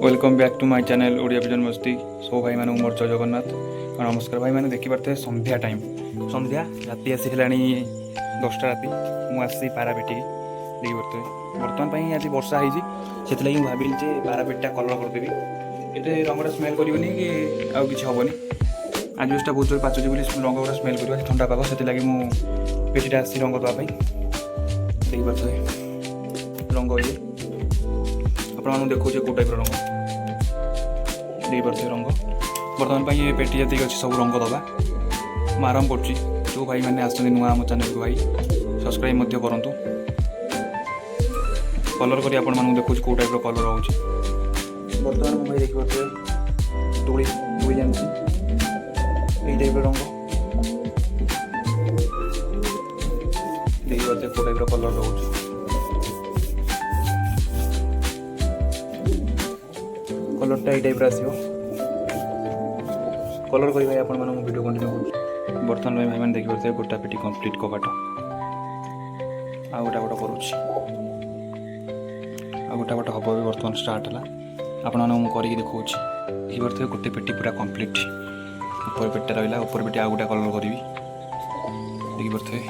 Welcome back to my channel Odia vision Masti. So भाई मैंने मोर जय जगन्नाथ और नमस्कार। भाई मैंने देखिपारे संध्या टाइम संध्या राति आसीला 10टा राति मुझे पारापेटी देखिए बर्तमान आज वर्षा होती से भाविली जे पारापेटा कलर करदेवी ये रंगटा स्मेल करनी कि आउ कि हेनी आज बेसटा बहुत जोर पाचुची बोली रंग गुड़ा स्मेल कर ठंडा पाग से पेटीटा आसी रंग देवाई देखिए रंग ये आप देखो कौ टाइप रंग देखिए रंग बर्तमान ये पेटी जी अच्छी सब रंग दबा मैं आरंभ कर जो भाई मैंने आसते नुआ आम चैनल को भाई सब्सक्राइब करूँ कलर कर देखो कौ टाइप कलर हो बर्तमान भाई देखिए तुड़ी तुड़ी जानी यही टाइप रंग देखिए कौ टाइप कलर रोचे कलरटा ये टाइप आसो कलर कर भाई आपण मैं वीडियो कंटिन्यू कर बर्तमान भाई मैंने देखिए गोटा पेटी कंप्लीट कबाट आ गोटा गोटा करुच्ची आ गोटा गोटा हम भी बर्तमान स्टार्ट है आपण करके देखा ये गोटे पेटी पूरा कंप्लीट ऊपर पेटा रहा ऊपर पेटी आ गोटा कलर करी देखिए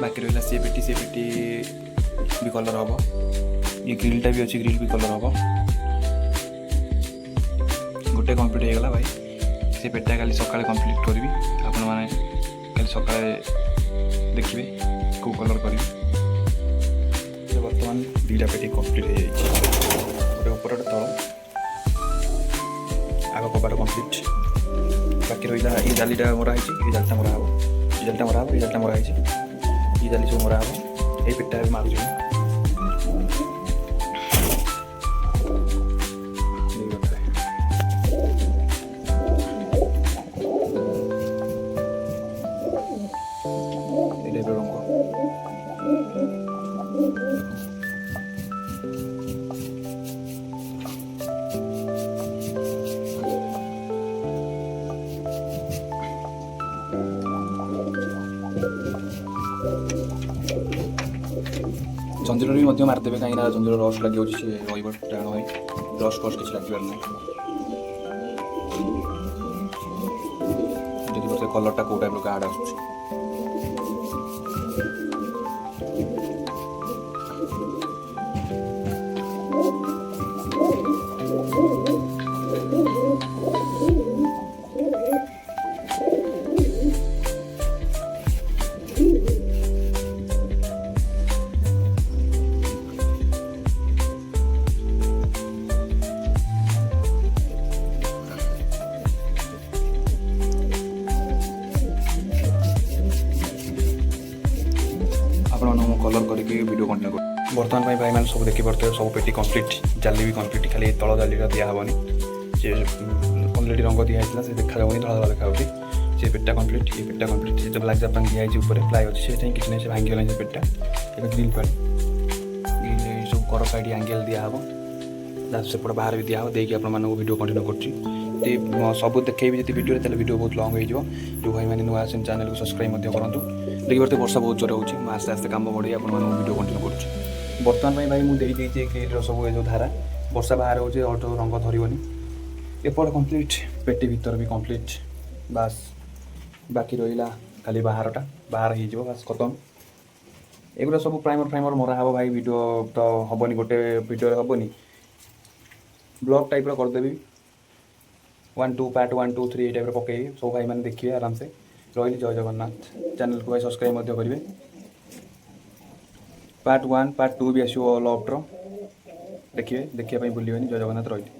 बाकी रहा सी पेटी भी कलर हम ये ग्रिलटा भी अच्छी ग्रिल भी कलर हम गोटे कंप्लीट होगा भाई से पेटा काली सकाଳେ कंप्लीट करी आपण माने काली सकाଳେ देखिए को कलर करी तो वर्तमान दुईटा पेटी कंप्लीट हो जाए ऊपर तल आग कबाट कंप्लीट बाकी रहा ये जालीटा मरा ये जालटा मरा हम ये जालटा मरा हम ये जालटा मरा ये जाली सब मरा हम ये पेटा भी मार जंजीर भी मारिदेवे कहीं जंजीर रस लगे टाण भाई रस फस किसी लगे ना देखिए कलरटा कौ टाइप गाढ़ आस कलर करके वीडियो कंटिन्यू कर बर्तमान भाई मैंने सब देखी पारे सब पेटी कंप्लीट जाली भी कंप्लीट खाली तल जाली दिहबनी सी अलरेडी रंग दिखाई से देखा जाऊनी धड़ा धड़ा देखा से पेटा कंप्लीट ये पेटा कंप्लीट जो ब्लाक जापान दिखाई ऊपर प्लाई अच्छे से किसी ना भांगी गला पेटा ग्रिल पानी ग्रिल सब कर साइड एंगेल दिहब सेपट बाहर भी दिहब देखिए आपको वीडियो कंटिन्यू कर सब देखी जी वीडियो वीडियो बहुत लंग हो जो भाई मैंने नुआ चैनल को सब्सक्राइब करूँ देखिए वर्षा बहुत जोर होची आस्ते आस्ते काम बढ़ी आप वीडियो कंटिन्यू कर बर्तमान भाई मुझे ग्रिल सब जो धारा वर्षा बाहर हो ऑटो रंग धरनी एपट कंप्लीट पेटी भीतर भी कंप्लीट बास बाकी रहा खाली बाहरटा बाहर हो बास खत्म एगुड़ा सब प्राइमर फ्राइमर मरा हे भाई वीडियो तो हेनी गोटे वीडियो हेनी ब्लॉग टाइप करदेवी 1 2 पार्ट 1 2 3 टाइप पकई सब भाई मैंने देखिए आराम से रही जय जगन्नाथ चैनल को भाई सब्सक्राइब करेंगे पार्ट 1 पार्ट 2 भी आसो लफ्टर देखिए देखिए भूलिए जय जगन्नाथ रही।